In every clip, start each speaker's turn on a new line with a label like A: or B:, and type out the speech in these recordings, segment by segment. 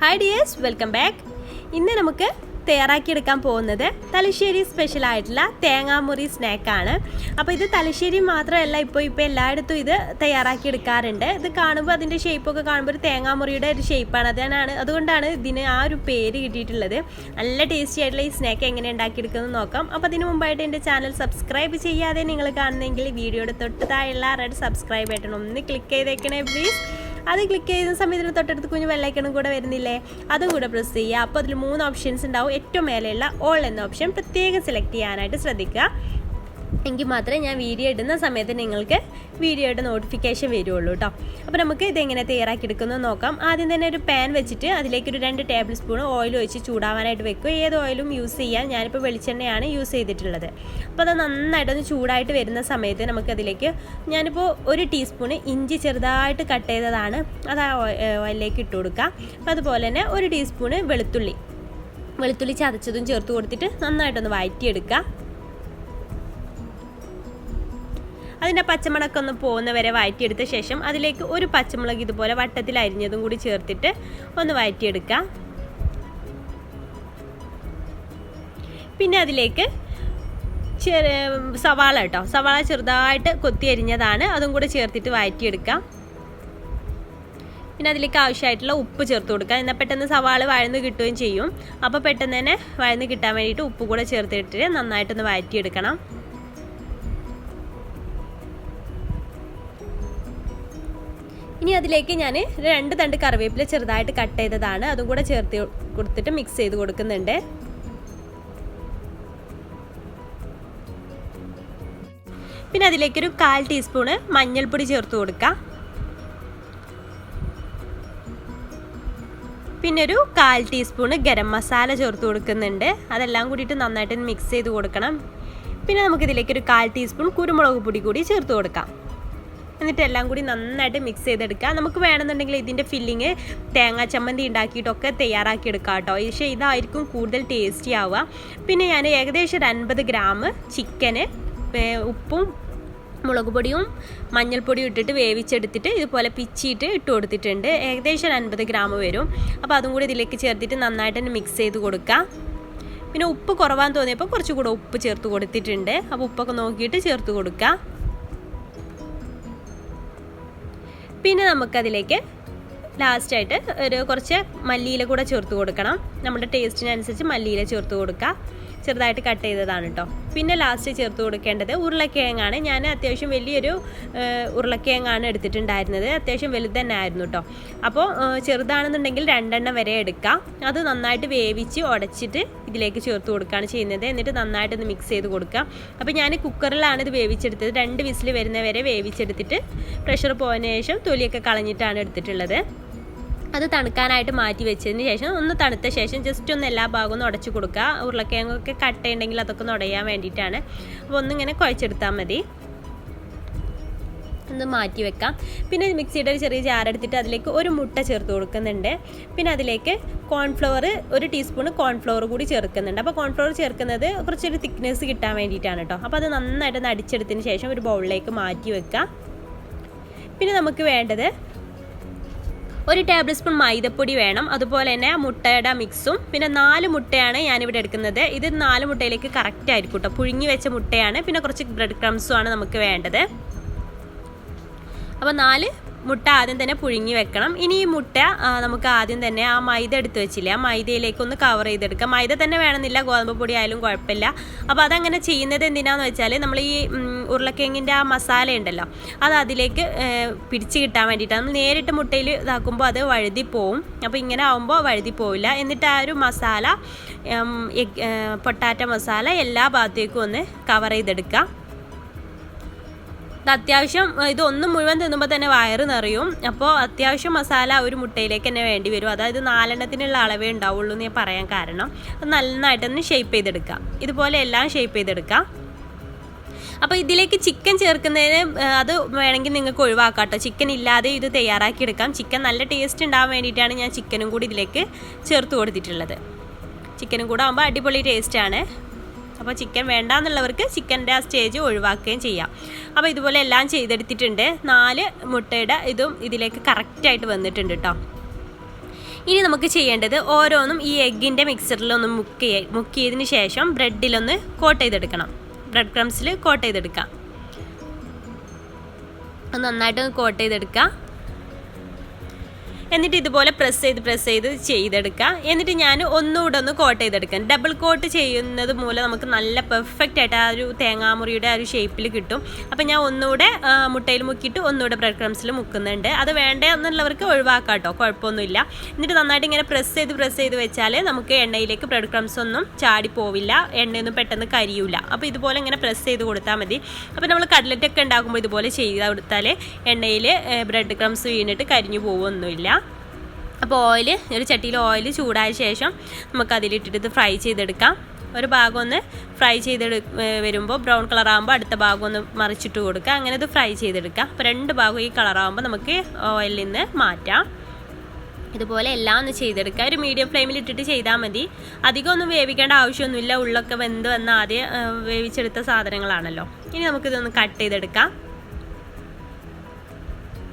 A: Hi dears, welcome back. ഇന്ന് നമുക്ക് തയ്യാറാക്കിയെടുക്കാൻ പോകുന്നത് തലശ്ശേരി സ്പെഷ്യൽ ആയിട്ടുള്ള തേങ്ങാമുറി സ്നാക്കാണ്. അപ്പോൾ ഇത് തലശ്ശേരി മാത്രമല്ല, ഇപ്പോൾ എല്ലായിടത്തും ഇത് തയ്യാറാക്കിയെടുക്കാറുണ്ട്. ഇത് കാണുമ്പോൾ അതിൻ്റെ ഷേപ്പൊക്കെ കാണുമ്പോൾ ഒരു തേങ്ങാമുറിയുടെ ഒരു ഷേപ്പാണ്. അതുകൊണ്ടാണ് ഇതിന് ആ ഒരു പേര് കിട്ടിയിട്ടുള്ളത്. നല്ല ടേസ്റ്റി ആയിട്ടുള്ള ഈ സ്നാക്ക് എങ്ങനെ ഉണ്ടാക്കിയെടുക്കുന്നത് നോക്കാം. അപ്പോൾ അതിന് മുമ്പായിട്ട് എൻ്റെ ചാനൽ സബ്സ്ക്രൈബ് ചെയ്യാതെ നിങ്ങൾ കാണുന്നെങ്കിൽ വീഡിയോയുടെ തൊട്ട് താഴെയുള്ള റെഡ് സബ്സ്ക്രൈബ് ബട്ടൺ ഒന്ന് ക്ലിക്ക് ചെയ്തേക്കണേ പ്ലീസ്. അത് ക്ലിക്ക് ചെയ്യുന്ന സമയത്തിന് തൊട്ടടുത്ത് കുഞ്ഞ് ബെല്ലൈക്കണും കൂടെ വരുന്നില്ലേ, അതും കൂടെ പ്രസ് ചെയ്യുക. അപ്പോൾ അതിൽ 3 ഓപ്ഷൻസ് ഉണ്ടാവും. ഏറ്റവും മേലെയുള്ള ഓൾ എന്ന ഓപ്ഷൻ പ്രത്യേകം സെലക്ട് ചെയ്യാനായിട്ട് ശ്രദ്ധിക്കുക. എങ്കിൽ മാത്രമേ ഞാൻ വീഡിയോ ഇടുന്ന സമയത്ത് നിങ്ങൾക്ക് വീഡിയോയുടെ നോട്ടിഫിക്കേഷൻ വരുള്ളൂ കേട്ടോ. അപ്പോൾ നമുക്ക് ഇതെങ്ങനെ തയ്യാറാക്കിയെടുക്കുന്നത് നോക്കാം. ആദ്യം തന്നെ ഒരു പാൻ വെച്ചിട്ട് അതിലേക്കൊരു 2 ടേബിൾ സ്പൂൺ ഓയിൽ ഒഴിച്ച് ചൂടാവാനായിട്ട് വെക്കും. ഏത് ഓയിലും യൂസ് ചെയ്യാം. ഞാനിപ്പോൾ വെളിച്ചെണ്ണയാണ് യൂസ് ചെയ്തിട്ടുള്ളത്. അപ്പോൾ അത് നന്നായിട്ടൊന്ന് ചൂടായിട്ട് വരുന്ന സമയത്ത് നമുക്കതിലേക്ക് ഞാനിപ്പോൾ 1 ടീസ്പൂൺ ഇഞ്ചി ചെറുതായിട്ട് കട്ട് ചെയ്തതാണ്, അത് ആ ഓയിലിലേക്ക് ഇട്ട് കൊടുക്കുക. അപ്പോൾ അതുപോലെ തന്നെ 1 ടീസ്പൂൺ വെളുത്തുള്ളി ചതച്ചതും ചേർത്ത് കൊടുത്തിട്ട് നന്നായിട്ടൊന്ന് വഴറ്റിയെടുക്കുക. അതിൻ്റെ പച്ചമുളകൊന്ന് പോകുന്ന വരെ വഴറ്റിയെടുത്ത ശേഷം അതിലേക്ക് 1 പച്ചമുളക് ഇതുപോലെ വട്ടത്തിൽ അരിഞ്ഞതും കൂടി ചേർത്തിട്ട് ഒന്ന് വഴറ്റിയെടുക്കുക. പിന്നെ അതിലേക്ക് സവാള ചെറുതായിട്ട് കൊത്തി അരിഞ്ഞതാണ്, അതും കൂടെ ചേർത്തിട്ട് വഴറ്റിയെടുക്കുക. പിന്നെ അതിലേക്ക് ആവശ്യമായിട്ടുള്ള ഉപ്പ് ചേർത്ത് കൊടുക്കുക. എന്നാൽ പെട്ടെന്ന് സവാള വഴന്ന് കിട്ടുകയും ചെയ്യും. അപ്പോൾ പെട്ടെന്ന് തന്നെ വഴന്ന് കിട്ടാൻ വേണ്ടിയിട്ട് ഉപ്പ് കൂടെ ചേർത്തിട്ട് നന്നായിട്ടൊന്ന് വഴറ്റിയെടുക്കണം. ഇനി അതിലേക്ക് ഞാൻ 2 തണ്ട് കറിവേപ്പില ചെറുതായിട്ട് കട്ട് ചെയ്തതാണ്, അതും കൂടെ ചേർത്ത് കൊടുത്തിട്ട് മിക്സ് ചെയ്ത് കൊടുക്കുന്നുണ്ട്. പിന്നെ അതിലേക്കൊരു 1/4 ടീസ്പൂണ് മഞ്ഞൾപ്പൊടി ചേർത്ത് കൊടുക്കുക. പിന്നെ ഒരു 1/4 ടീസ്പൂണ് ഗരം മസാല ചേർത്ത് കൊടുക്കുന്നുണ്ട്. അതെല്ലാം കൂടിയിട്ട് നന്നായിട്ട് മിക്സ് ചെയ്ത് കൊടുക്കണം. പിന്നെ നമുക്കിതിലേക്കൊരു 1/4 ടീസ്പൂൺ കുരുമുളക് പൊടി കൂടി ചേർത്ത് കൊടുക്കാം. എന്നിട്ട് എല്ലാം കൂടി നന്നായിട്ട് മിക്സ് ചെയ്തെടുക്കുക. നമുക്ക് വേണമെന്നുണ്ടെങ്കിൽ ഇതിൻ്റെ ഫില്ലിങ് തേങ്ങാ ചമ്മന്തി ഉണ്ടാക്കിയിട്ടൊക്കെ തയ്യാറാക്കിയെടുക്കാം കേട്ടോ. പക്ഷേ ഇതായിരിക്കും കൂടുതൽ ടേസ്റ്റി ആവുക. പിന്നെ ഞാൻ ഏകദേശം 50 ഗ്രാം ചിക്കന് ഉപ്പും മുളക് പൊടിയും മഞ്ഞൾപ്പൊടിയും ഇട്ടിട്ട് വേവിച്ചെടുത്തിട്ട് ഇതുപോലെ പിച്ചിയിട്ട് ഇട്ട് കൊടുത്തിട്ടുണ്ട്. ഏകദേശം 50 ഗ്രാം വരും. അപ്പോൾ അതും കൂടി ഇതിലേക്ക് ചേർത്തിട്ട് നന്നായിട്ട് തന്നെ മിക്സ് ചെയ്ത് കൊടുക്കുക. പിന്നെ ഉപ്പ് കുറവാന്ന് തോന്നിയപ്പോൾ കുറച്ചുകൂടെ ഉപ്പ് ചേർത്ത് കൊടുത്തിട്ടുണ്ട്. അപ്പോൾ ഉപ്പൊക്കെ നോക്കിയിട്ട് ചേർത്ത് കൊടുക്കുക. പിന്നെ നമുക്കതിലേക്ക് ലാസ്റ്റായിട്ട് കുറച്ച് മല്ലിയില കൂടെ ചേർത്ത് കൊടുക്കണം. നമ്മുടെ ടേസ്റ്റിനനുസരിച്ച് മല്ലിയില ചേർത്ത് കൊടുക്കുക. ചെറുതായിട്ട് കട്ട് ചെയ്തതാണ് കേട്ടോ. പിന്നെ ലാസ്റ്റ് ചേർത്ത് കൊടുക്കേണ്ടത് ഉരുളക്കിഴങ്ങാണ്. ഞാൻ അത്യാവശ്യം വലിയൊരു ഉരുളക്കിഴങ്ങാണ് എടുത്തിട്ടുണ്ടായിരുന്നത്. അത്യാവശ്യം വലുത് തന്നെ ആയിരുന്നു കേട്ടോ. അപ്പോൾ ചെറുതാണെന്നുണ്ടെങ്കിൽ 2 എണ്ണം വരെ എടുക്കാം. അത് നന്നായിട്ട് വേവിച്ച് ഉടച്ചിട്ട് ഇതിലേക്ക് ചേർത്ത് കൊടുക്കുകയാണ് ചെയ്യുന്നത്. എന്നിട്ട് നന്നായിട്ടൊന്ന് മിക്സ് ചെയ്ത് കൊടുക്കുക. അപ്പോൾ ഞാൻ കുക്കറിലാണ് ഇത് വേവിച്ചെടുത്തത്. 2 വിസിൽ വരുന്നവരെ വേവിച്ചെടുത്തിട്ട് പ്രഷർ പോയതിന് ശേഷം തൊലിയൊക്കെ കളഞ്ഞിട്ടാണ് എടുത്തിട്ടുള്ളത്. അത് തണുക്കാനായിട്ട് മാറ്റി വെച്ചതിന് ശേഷം ഒന്ന് തണുത്ത ശേഷം ജസ്റ്റ് ഒന്ന് എല്ലാ ഭാഗവും ഒന്ന് ഉടച്ചു കൊടുക്കുക. ഉരുളക്കിഴങ്ങൊക്കെ കട്ടയുണ്ടെങ്കിൽ അതൊക്കെ ഒന്ന് ഉടയാൻ വേണ്ടിയിട്ടാണ്. അപ്പോൾ ഒന്നിങ്ങനെ കുഴച്ചെടുത്താൽ മതി. ഒന്ന് മാറ്റി വെക്കാം. പിന്നെ മിക്സിയുടെ ഒരു ചെറിയ ജാറെടുത്തിട്ട് അതിലേക്ക് 1 മുട്ട ചേർത്ത് കൊടുക്കുന്നുണ്ട്. പിന്നെ അതിലേക്ക് കോൺഫ്ലവർ 1 ടീസ്പൂൺ കോൺഫ്ലവർ കൂടി ചേർക്കുന്നുണ്ട്. അപ്പോൾ കോൺഫ്ലവർ ചേർക്കുന്നത് കുറച്ചൊരു തിക്നെസ് കിട്ടാൻ വേണ്ടിയിട്ടാണ് കേട്ടോ. അപ്പോൾ അത് നന്നായിട്ടൊന്ന് അടിച്ചെടുത്തതിന് ശേഷം ഒരു ബൗളിലേക്ക് മാറ്റി വെക്കുക. പിന്നെ നമുക്ക് വേണ്ടത് 1 ടേബിൾ സ്പൂൺ മൈദപ്പൊടി വേണം. അതുപോലെ തന്നെ മുട്ടയുടെ മിക്സും. പിന്നെ 4 മുട്ടയാണ് ഞാനിവിടെ എടുക്കുന്നത്. ഇത് 4 മുട്ടയിലേക്ക് കറക്റ്റ് ആയിരിക്കും കേട്ടോ. പുഴുങ്ങി വെച്ച മുട്ടയാണ്. പിന്നെ കുറച്ച് ബ്രെഡ് ക്രംസും ആണ് നമുക്ക് വേണ്ടത്. അപ്പോൾ 4 മുട്ട ആദ്യം തന്നെ പുഴുങ്ങി വെക്കണം. ഇനി ഈ മുട്ട നമുക്ക് ആദ്യം തന്നെ ആ മൈദ എടുത്ത് വെച്ചില്ലേ, ആ മൈദയിലേക്ക് ഒന്ന് കവർ ചെയ്തെടുക്കാം. മൈദ തന്നെ വേണമെന്നില്ല, ഗോതമ്പ് പൊടി ആയാലും കുഴപ്പമില്ല. അപ്പോൾ അതങ്ങനെ ചെയ്യുന്നത് എന്തിനാന്ന് വെച്ചാൽ നമ്മൾ ഈ ഉരുളക്കിഴങ്ങിൻ്റെ ആ മസാല ഉണ്ടല്ലോ, അത് അതിലേക്ക് പിടിച്ച് കിട്ടാൻ വേണ്ടിയിട്ടാണ്. നമ്മൾ നേരിട്ട് മുട്ടയിൽ ഇതാക്കുമ്പോൾ അത് വഴുതി പോവും. അപ്പോൾ ഇങ്ങനെ ആകുമ്പോൾ വഴുതി പോവില്ല. എന്നിട്ട് ആ ഒരു മസാല പൊട്ടാറ്റോ മസാല എല്ലാ ഭാഗത്തേക്കും ഒന്ന് കവർ ചെയ്തെടുക്കുക. അത്യാവശ്യം ഇതൊന്ന് മുഴുവൻ തിന്നുമ്പോൾ തന്നെ വയറ് നിറയും. അപ്പോൾ അത്യാവശ്യം മസാല ഒരു മുട്ടയിലേക്ക് തന്നെ വേണ്ടി വരും. അതായത് 4 എണ്ണത്തിനുള്ള അളവേ ഉണ്ടാവുള്ളൂ എന്ന് ഞാൻ പറയാൻ കാരണം. അത് നന്നായിട്ടൊന്ന് ഷേപ്പ് ചെയ്തെടുക്കാം. ഇതുപോലെ എല്ലാം ഷേപ്പ് ചെയ്തെടുക്കാം. അപ്പോൾ ഇതിലേക്ക് ചിക്കൻ ചേർക്കുന്നതിന് അത് വേണമെങ്കിൽ നിങ്ങൾക്ക് ഒഴിവാക്കാം കേട്ടോ. ചിക്കൻ ഇല്ലാതെ ഇത് തയ്യാറാക്കിയെടുക്കാം. ചിക്കൻ നല്ല ടേസ്റ്റ് ഉണ്ടാകാൻ വേണ്ടിയിട്ടാണ് ഞാൻ ചിക്കനും കൂടി ഇതിലേക്ക് ചേർത്ത് കൊടുത്തിട്ടുള്ളത്. ചിക്കനും കൂടെ ആകുമ്പോൾ അടിപൊളി ടേസ്റ്റാണ്. അപ്പോൾ ചിക്കൻ വേണ്ടാന്നുള്ളവർക്ക് ചിക്കൻ്റെ ആ സ്റ്റേജ് ഒഴിവാക്കുകയും ചെയ്യാം. അപ്പോൾ ഇതുപോലെ എല്ലാം ചെയ്തെടുത്തിട്ടുണ്ട്. 4 മുട്ടയുടെ ഇതും ഇതിലേക്ക് കറക്റ്റായിട്ട് വന്നിട്ടുണ്ട് കേട്ടോ. ഇനി നമുക്ക് ചെയ്യേണ്ടത് ഓരോന്നും ഈ എഗ്ഗിൻ്റെ മിക്സറിലൊന്ന് മുക്കിയതിന് ശേഷം ബ്രെഡിലൊന്ന് കോട്ട് ചെയ്തെടുക്കണം. ബ്രെഡ് ക്രംസിൽ കോട്ട് ചെയ്തെടുക്കാം. അത് നന്നായിട്ട് കോട്ട് ചെയ്തെടുക്കുക. എന്നിട്ട് ഇതുപോലെ പ്രസ് ചെയ്ത് ചെയ്തെടുക്കുക. എന്നിട്ട് ഞാൻ ഒന്നുകൂടെ ഒന്ന് കോട്ട് ചെയ്തെടുക്കാം. ഡബിൾ കോട്ട് ചെയ്യുന്നത് മൂലം നമുക്ക് നല്ല പെർഫെക്റ്റ് ആയിട്ട് ആ ഒരു തേങ്ങാമുറിയുടെ ആ ഒരു ഷേപ്പിൽ കിട്ടും. അപ്പം ഞാൻ ഒന്നുകൂടെ മുട്ടയിൽ മുക്കിയിട്ട് ഒന്നുകൂടെ ബ്രെഡ് ക്രംസിൽ മുക്കുന്നുണ്ട്. അത് വേണ്ട എന്നുള്ളവർക്ക് ഒഴിവാക്കാം കേട്ടോ, കുഴപ്പമൊന്നുമില്ല. എന്നിട്ട് നന്നായിട്ട് ഇങ്ങനെ പ്രസ് ചെയ്ത് വെച്ചാൽ നമുക്ക് എണ്ണയിലേക്ക് ബ്രെഡ് ക്രംസ് ഒന്നും ചാടി പോവില്ല, എണ്ണയൊന്നും പെട്ടെന്ന് കരിയൂല. അപ്പോൾ ഇതുപോലെ ഇങ്ങനെ പ്രസ് ചെയ്ത് കൊടുത്താൽ മതി. അപ്പോൾ നമ്മൾ കട്ട്ലറ്റൊക്കെ ഉണ്ടാക്കുമ്പോൾ ഇതുപോലെ ചെയ്ത് കൊടുത്താൽ എണ്ണയിൽ ബ്രെഡ് ക്രംസ് വീണിട്ട് കരിഞ്ഞു പോകുമൊന്നുമില്ല. അപ്പോൾ ഒരു ചട്ടിയിൽ ഓയിൽ ചൂടായ ശേഷം നമുക്കതിലിട്ടിട്ട് ഇത് ഫ്രൈ ചെയ്തെടുക്കാം. ഒരു ഭാഗം ഒന്ന് ഫ്രൈ ചെയ്ത് വരുമ്പോൾ ബ്രൗൺ കളറാകുമ്പോൾ അടുത്ത ഭാഗം ഒന്ന് മറിച്ചിട്ട് കൊടുക്കുക. അങ്ങനെ ഇത് ഫ്രൈ ചെയ്തെടുക്കുക. അപ്പോൾ 2 ഭാഗം ഈ കളറാകുമ്പോൾ നമുക്ക് ഓയിലിൽ നിന്ന് മാറ്റാം. ഇതുപോലെ എല്ലാം ഒന്ന് ചെയ്തെടുക്കുക. ഒരു മീഡിയം ഫ്ലെയിമിൽ ഇട്ടിട്ട് ചെയ്താൽ മതി. അധികം ഒന്നും വേവിക്കേണ്ട ആവശ്യമൊന്നുമില്ല. ഉള്ളൊക്കെ വെന്ത് വന്ന് ആദ്യം വേവിച്ചെടുത്ത സാധനങ്ങളാണല്ലോ. ഇനി നമുക്കിതൊന്ന് കട്ട് ചെയ്തെടുക്കാം.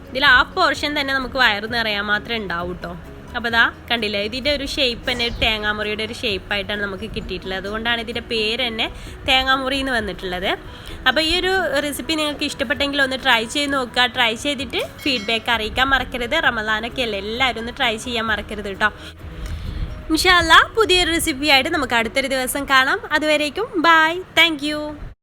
A: ഇതിൽ ഹാഫ് പോർഷൻ തന്നെ നമുക്ക് വയറ് നിറയാൻ മാത്രമേ ഉണ്ടാവൂ കേട്ടോ. അപ്പോൾ ഇതാ കണ്ടില്ലേ, ഇതിൻ്റെ ഒരു ഷേപ്പ് തന്നെ തേങ്ങാമുറിയുടെ ഒരു ഷേപ്പായിട്ടാണ് നമുക്ക് കിട്ടിയിട്ടുള്ളത്. അതുകൊണ്ടാണ് ഇതിൻ്റെ പേര് തന്നെ തേങ്ങാമുറി എന്ന് വന്നിട്ടുള്ളത്. അപ്പോൾ ഈ ഒരു റെസിപ്പി നിങ്ങൾക്ക് ഇഷ്ടപ്പെട്ടെങ്കിൽ ഒന്ന് ട്രൈ ചെയ്ത് നോക്കുക. ട്രൈ ചെയ്തിട്ട് ഫീഡ്ബാക്ക് അറിയിക്കാൻ മറക്കരുത്. റമദാനൊക്കെ അല്ലേ, എല്ലാവരും ഒന്ന് ട്രൈ ചെയ്യാൻ മറക്കരുത് കേട്ടോ. ഇൻഷാ അല്ലാ പുതിയൊരു റെസിപ്പിയായിട്ട് നമുക്ക് അടുത്തൊരു ദിവസം കാണാം. അതുവരേക്കും ബൈ, താങ്ക് യു.